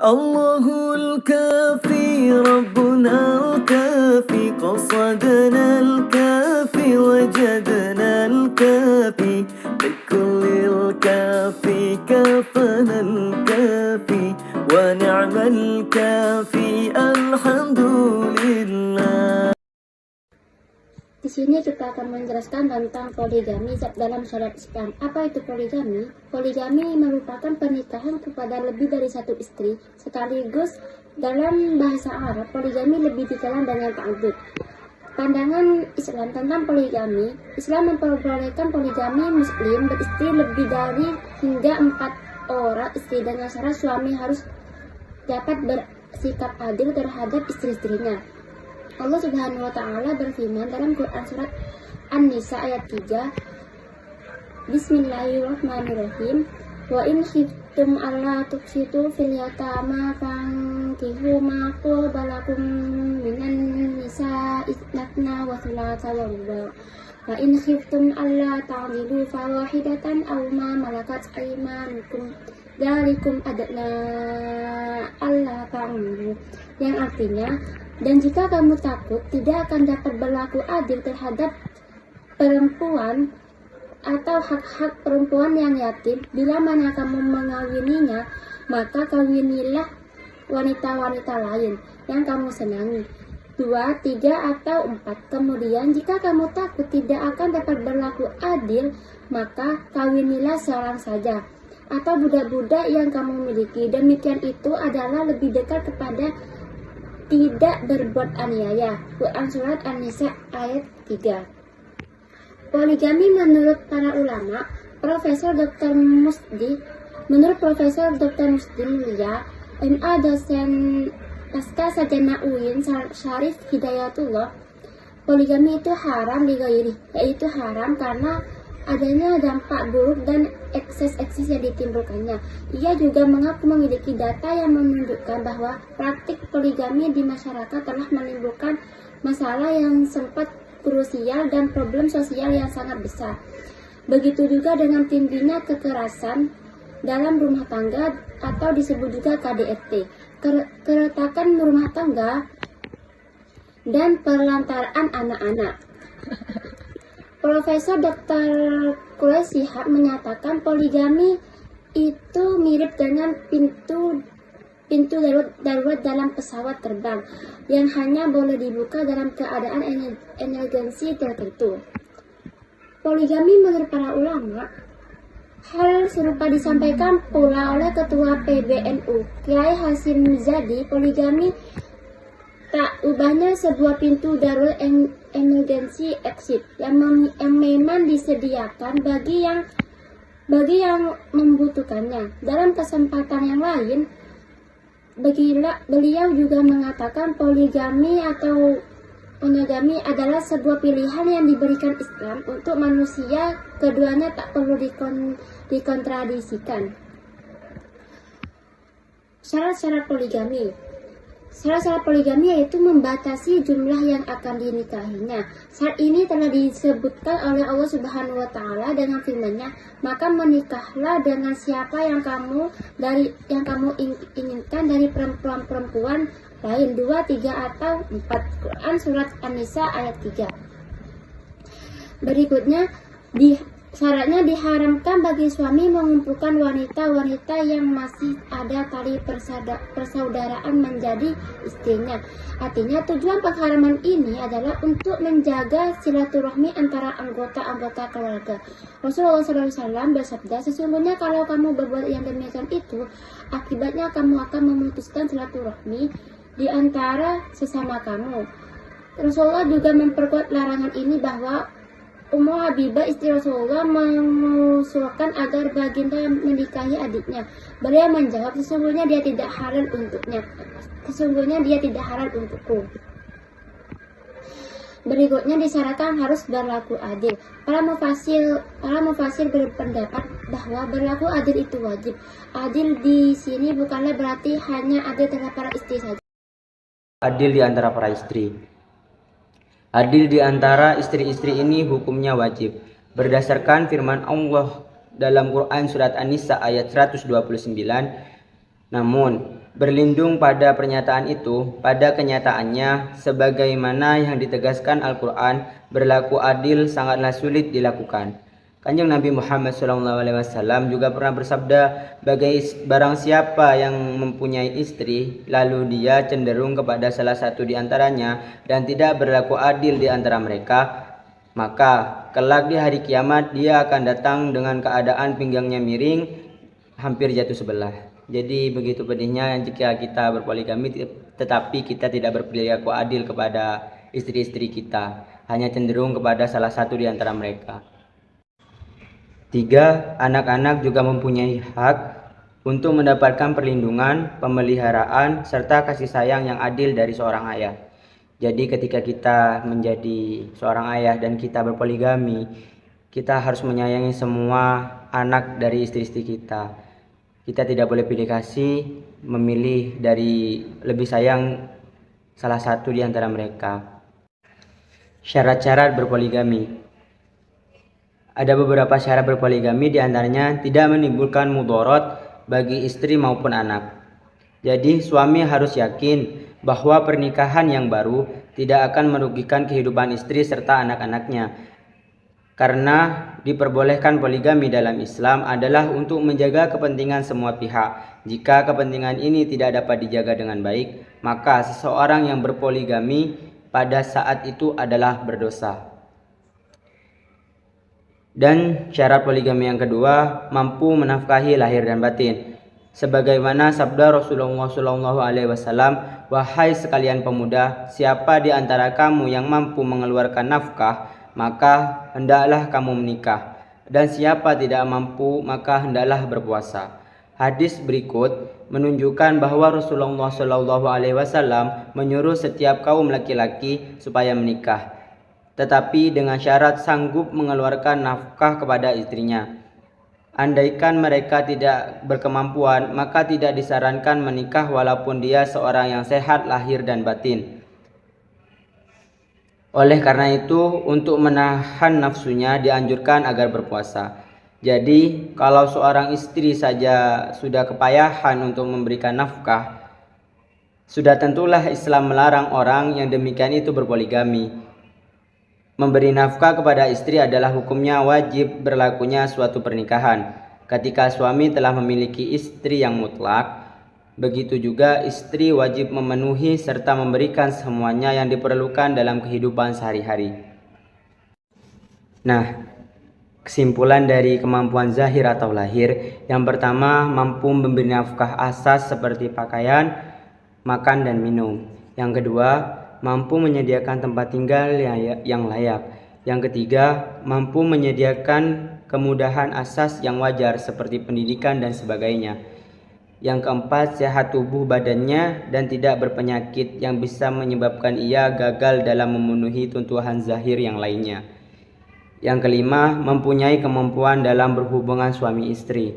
الله الكافي ربنا الكافي قصدنا الكافي وجدنا الكافي بكل الكافي كفنا الكافي ونعم الكافي الحمد لله. Di sini kita akan menjelaskan tentang poligami dalam syariat Islam. Apa itu poligami? Poligami merupakan pernikahan kepada lebih dari satu istri sekaligus. Dalam bahasa Arab, poligami lebih dikenal dengan ta'addud. Pandangan Islam tentang poligami, Islam memperbolehkan poligami muslim beristri lebih dari hingga 4 orang istri dengan syarat suami harus dapat bersikap adil terhadap istri-istrinya. Allah Subhanahu wa Ta'ala berfirman dalam Quran surat An-Nisa ayat 3, Bismillahirrahmanirrahim. Wa in khiftum alla tuqsitu fil yatama fankihu ma qaba lakum minan nisa'i itsnatna wa thulatha wa ruba'. Wa in khiftum alla ta'dilu fawahidatan aw ma malakat aymanukum dzalikum adna alla ta'dilu. Yang artinya, dan jika kamu takut tidak akan dapat berlaku adil terhadap perempuan atau hak-hak perempuan yang yatim, bila mana kamu mengawininya, maka kawinilah wanita-wanita lain yang kamu senangi, 2, 3, atau 4. Kemudian jika kamu takut tidak akan dapat berlaku adil, maka kawinilah seorang saja atau budak-budak yang kamu miliki. Demikian itu adalah lebih dekat kepada tidak berbuat aniaya. Quran surat An-Nisa ayat 3. Poligami menurut para ulama, menurut Profesor Dr. Musdi Mulia, MA dosen Pasca Sarjana UIN Syarif Hidayatullah, poligami itu haram lighairi, yaitu haram karena adanya dampak buruk dan ekses-ekses yang ditimbulkannya. Ia juga mengaku memiliki data yang menunjukkan bahwa praktik poligami di masyarakat telah menimbulkan masalah yang sempat krusial dan problem sosial yang sangat besar. Begitu juga dengan tingginya kekerasan dalam rumah tangga atau disebut juga KDRT, keretakan rumah tangga, dan pelantaran anak-anak. Profesor Dr. Quraish Shihab menyatakan poligami itu mirip dengan pintu darurat dalam pesawat terbang yang hanya boleh dibuka dalam keadaan emergensi tertentu. Poligami menurut para ulama, hal serupa disampaikan pula oleh Ketua PBNU, Kiai Hasyim Muzadi. Poligami tak ubahnya sebuah pintu darurat emergency exit yang memang disediakan bagi yang membutuhkannya. Dalam kesempatan yang lain, beliau juga mengatakan poligami atau monogami adalah sebuah pilihan yang diberikan Islam untuk manusia. Keduanya tak perlu dikontradisikan. Syarat-syarat poligami. Syarat-syarat poligami yaitu membatasi jumlah yang akan dinikahinya. Syarat ini telah disebutkan oleh Allah Subhanahu wa Ta'ala dengan firman-Nya, maka menikahlah dengan siapa yang kamu inginkan dari perempuan-perempuan lain, 2, 3, atau 4. Quran surat An-Nisa ayat 3. Berikutnya, syaratnya diharamkan bagi suami mengumpulkan wanita-wanita yang masih ada tali persaudaraan menjadi istrinya. Artinya tujuan pengharaman ini adalah untuk menjaga silaturahmi antara anggota-anggota keluarga. Rasulullah SAW bersabda, sesungguhnya kalau kamu berbuat yang demikian itu, akibatnya kamu akan memutuskan silaturahmi di antara sesama kamu. Rasulullah juga memperkuat larangan ini bahwa Ummu Habibah istri Rasulullah mengusulkan agar baginda menikahi adiknya. Beliau menjawab, sesungguhnya dia tidak halal untuknya. Sesungguhnya dia tidak halal untukku. Berikutnya disyaratkan harus berlaku adil. Para mufasir berpendapat bahwa berlaku adil itu wajib. Adil di sini bukanlah berarti hanya adil terhadap para istri saja. Adil di antara para istri. Adil di antara istri-istri ini hukumnya wajib. Berdasarkan firman Allah dalam Quran surat An-Nisa ayat 129, namun Berlindung pada pernyataan itu, pada kenyataannya, sebagaimana yang ditegaskan Al-Quran, berlaku adil sangatlah sulit dilakukan. Kanjeng Nabi Muhammad SAW juga pernah bersabda, barang siapa yang mempunyai istri, lalu dia cenderung kepada salah satu di antaranya dan tidak berlaku adil di antara mereka, maka kelak di hari kiamat dia akan datang dengan keadaan pinggangnya miring, hampir jatuh sebelah. Jadi begitu pedihnya jika kita berpoligami tetapi kita tidak berperilaku adil kepada istri-istri kita, hanya cenderung kepada salah satu di antara mereka. 3. Anak-anak juga mempunyai hak untuk mendapatkan perlindungan, pemeliharaan, serta kasih sayang yang adil dari seorang ayah. Jadi ketika kita menjadi seorang ayah dan kita berpoligami, kita harus menyayangi semua anak dari istri-istri kita. Kita tidak boleh pilih kasih, memilih dari lebih sayang salah satu di antara mereka. Syarat-syarat berpoligami. Ada beberapa syarat berpoligami, di antaranya tidak menimbulkan mudarat bagi istri maupun anak. Jadi suami harus yakin bahwa pernikahan yang baru tidak akan merugikan kehidupan istri serta anak-anaknya. Karena diperbolehkan poligami dalam Islam adalah untuk menjaga kepentingan semua pihak. Jika kepentingan ini tidak dapat dijaga dengan baik, maka seseorang yang berpoligami pada saat itu adalah berdosa. Dan syarat poligami yang kedua, mampu menafkahi lahir dan batin. Sebagaimana sabda Rasulullah SAW, wahai sekalian pemuda, siapa di antara kamu yang mampu mengeluarkan nafkah, maka hendaklah kamu menikah. Dan siapa tidak mampu, maka hendaklah berpuasa. Hadis berikut menunjukkan bahwa Rasulullah SAW menyuruh setiap kaum laki-laki supaya menikah, tetapi dengan syarat sanggup mengeluarkan nafkah kepada istrinya. Andaikan mereka tidak berkemampuan, maka tidak disarankan menikah walaupun dia seorang yang sehat lahir dan batin. Oleh karena itu, untuk menahan nafsunya dianjurkan agar berpuasa. Jadi, kalau seorang istri saja sudah kepayahan untuk memberikan nafkah, sudah tentulah Islam melarang orang yang demikian itu berpoligami. Memberi nafkah kepada istri adalah hukumnya wajib berlakunya suatu pernikahan. Ketika suami telah memiliki istri yang mutlak, begitu juga istri wajib memenuhi serta memberikan semuanya yang diperlukan dalam kehidupan sehari-hari. Nah, kesimpulan dari kemampuan zahir atau lahir, yang pertama mampu memberi nafkah asas seperti pakaian, makan dan minum. Yang kedua, mampu menyediakan tempat tinggal yang layak. Yang ketiga, mampu menyediakan kemudahan asas yang wajar seperti pendidikan dan sebagainya. Yang keempat, sehat tubuh badannya dan tidak berpenyakit yang bisa menyebabkan ia gagal dalam memenuhi tuntutan zahir yang lainnya. Yang kelima, mempunyai kemampuan dalam berhubungan suami istri.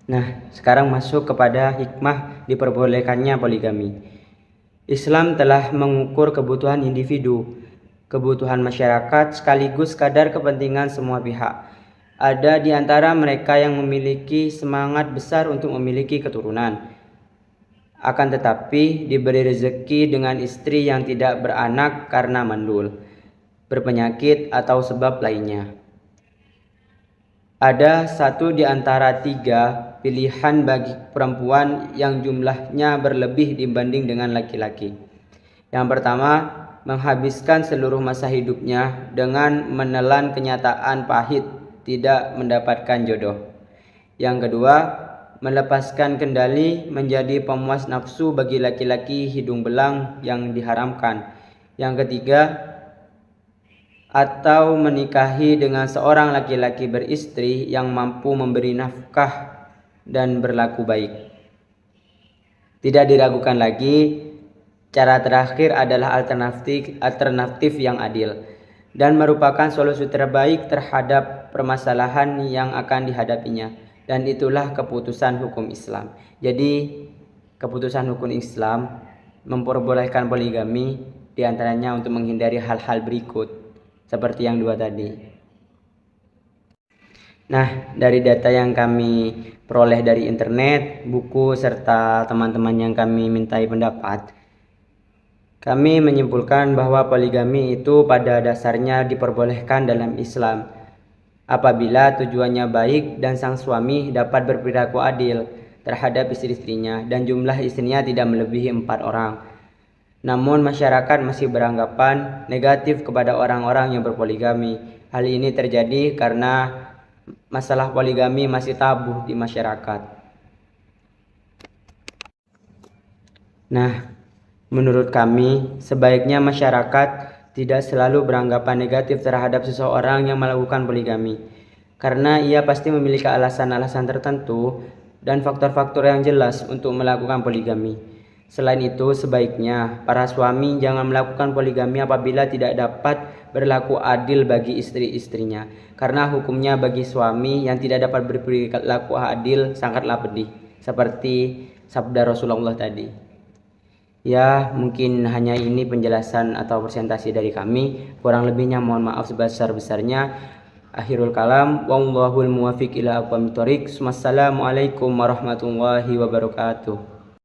Nah, sekarang masuk kepada hikmah diperbolehkannya poligami. Islam telah mengukur kebutuhan individu, kebutuhan masyarakat, sekaligus kadar kepentingan semua pihak. Ada di antara mereka yang memiliki semangat besar untuk memiliki keturunan, akan tetapi diberi rezeki dengan istri yang tidak beranak karena mandul, berpenyakit atau sebab lainnya. Ada satu di antara tiga pilihan bagi perempuan yang jumlahnya berlebih dibanding dengan laki-laki. Yang pertama, menghabiskan seluruh masa hidupnya dengan menelan kenyataan pahit tidak mendapatkan jodoh. Yang kedua, melepaskan kendali menjadi pemuas nafsu bagi laki-laki hidung belang yang diharamkan. Yang ketiga, atau menikahi dengan seorang laki-laki beristri yang mampu memberi nafkah dan berlaku baik. Tidak diragukan lagi, cara terakhir adalah alternatif yang adil dan merupakan solusi terbaik terhadap permasalahan yang akan dihadapinya, dan itulah keputusan hukum Islam. Jadi keputusan hukum Islam memperbolehkan poligami diantaranya untuk menghindari hal-hal berikut seperti yang dua tadi. Nah, dari data yang kami peroleh dari internet, buku, serta teman-teman yang kami mintai pendapat, kami menyimpulkan bahwa poligami itu pada dasarnya diperbolehkan dalam Islam apabila tujuannya baik dan sang suami dapat berperilaku adil terhadap istri-istrinya dan jumlah istrinya tidak melebihi 4 orang. Namun masyarakat masih beranggapan negatif kepada orang-orang yang berpoligami. Hal ini terjadi karena masalah poligami masih tabu di masyarakat. Nah, menurut kami, sebaiknya masyarakat tidak selalu beranggapan negatif terhadap seseorang yang melakukan poligami, karena ia pasti memiliki alasan-alasan tertentu dan faktor-faktor yang jelas untuk melakukan poligami. Selain itu, sebaiknya para suami jangan melakukan poligami apabila tidak dapat berlaku adil bagi istri-istrinya, karena hukumnya bagi suami yang tidak dapat berperilaku adil sangatlah pedih, seperti sabda Rasulullah tadi. Ya, mungkin hanya ini penjelasan atau presentasi dari kami. Kurang lebihnya mohon maaf sebesar-besarnya. Akhirul kalam, wallahul muwafiq ila aqwamit thoriq. Wassalamualaikum warahmatullahi wabarakatuh.